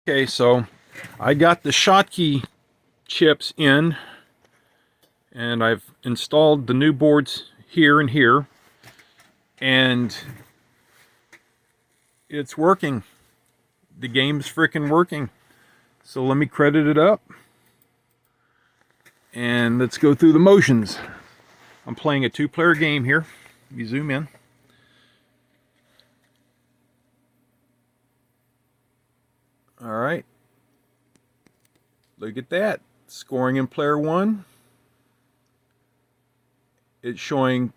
Okay, so I got the Schottky chips in, and I've installed the new boards here and here, and it's working. The game's freaking working. So let me credit it up, and let's go through the motions. I'm playing a two-player game here. You zoom in. All right. Look at that. Scoring in player one. It's showing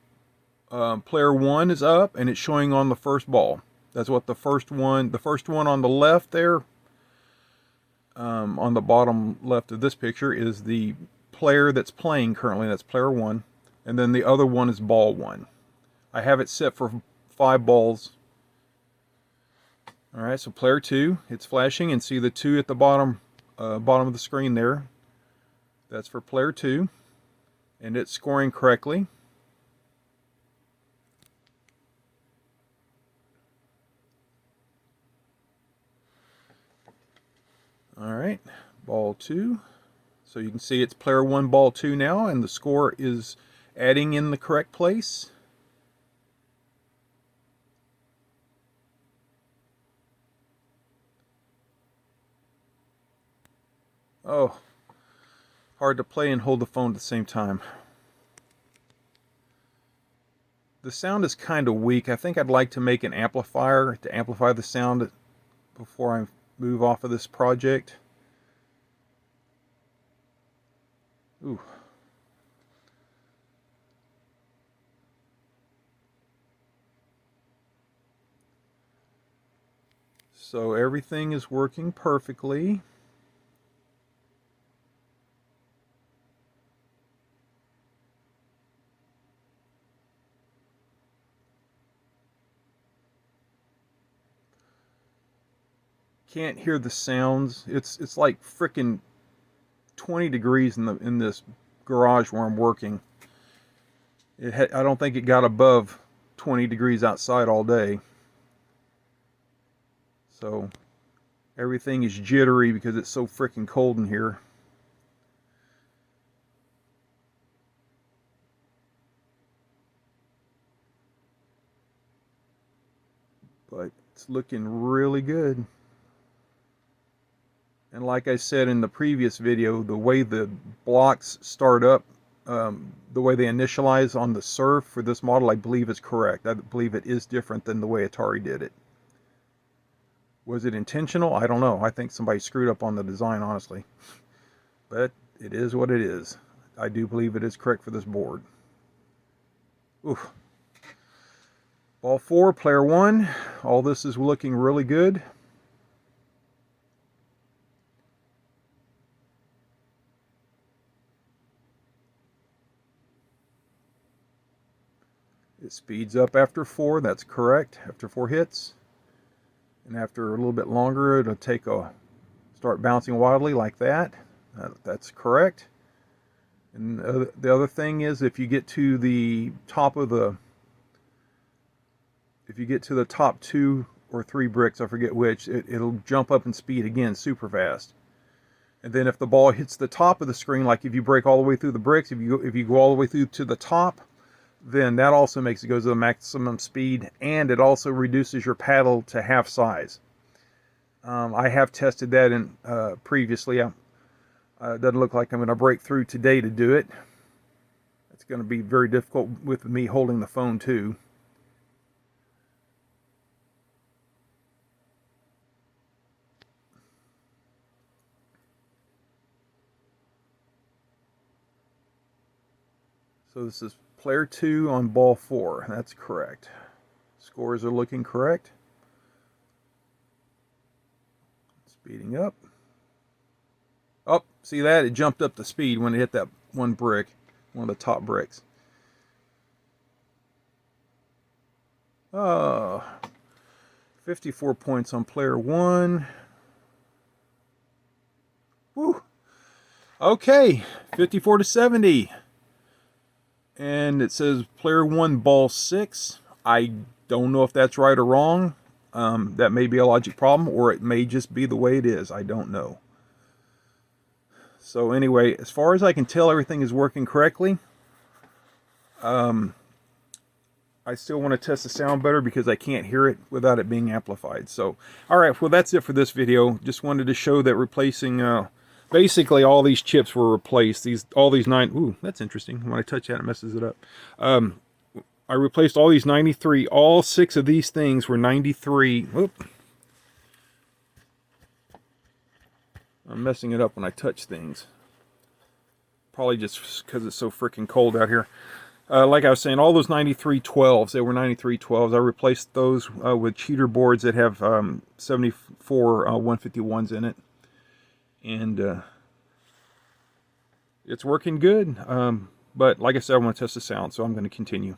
player one is up, and it's showing on the first ball. That's what the first one on the left there, on the bottom left of this picture, is the player that's playing currently. That's player one. And then the other one is ball one. I have it set for 5 balls. All right, so player two, it's flashing, and see the 2 at the bottom of the screen there. That's for player two, and it's scoring correctly. All right, ball 2. So you can see it's player 1, ball 2 now, and the score is adding in the correct place. Oh, hard to play and hold the phone at the same time. The sound is kind of weak. I think I'd like to make an amplifier to amplify the sound before I move off of this project. Ooh. So everything is working perfectly. Can't hear the sounds. It's like frickin' 20 degrees in this garage where I'm working. I don't think it got above 20 degrees outside all day. So everything is jittery because it's so frickin' cold in here. But it's looking really good. And like I said in the previous video, the way the blocks start up, the way they initialize on the surf for this model, I believe is correct. I believe it is different than the way Atari did it. Was it intentional? I don't know. I think somebody screwed up on the design, honestly. But it is what it is. I do believe it is correct for this board. Oof. Ball 4, player 1. All this is looking really good. It speeds up after 4, that's correct, after 4 hits. And after a little bit longer, it'll start bouncing wildly like that. That's correct. And the other thing is, if you get to the top top 2 or 3 bricks, I forget which, it'll jump up in speed again super fast. And then if the ball hits the top of the screen, like if you break all the way through the bricks, if you go all the way through to the top, then that also makes it go to the maximum speed, and it also reduces your paddle to half size. I have tested that in previously. It doesn't look like I'm going to break through today to do it. It's going to be very difficult with me holding the phone too. So this is player 2 on ball 4. That's correct. Scores are looking correct. Speeding up. Oh, see that? It jumped up the speed when it hit that one brick, one of the top bricks. Oh, 54 points on player 1. Woo. Okay, 54 to 70. And it says player 1, ball 6. I don't know if that's right or wrong. That may be a logic problem, or it may just be the way it is. I don't know. So anyway, as far as I can tell, everything is working correctly. I still want to test the sound better because I can't hear it without it being amplified. So, alright, well that's it for this video. Just wanted to show that replacing, basically all these chips were replaced. All these 9, ooh, that's interesting. When I touch that, it messes it up. I replaced all these 93, all 6 of these things were 93. Whoop. I'm messing it up when I touch things. Probably just because it's so freaking cold out here. Like I was saying, all those 9312s, they were 9312s. I replaced those with cheater boards that have 74 151s in it. And it's working good. But like I said, I want to test the sound, so I'm going to continue.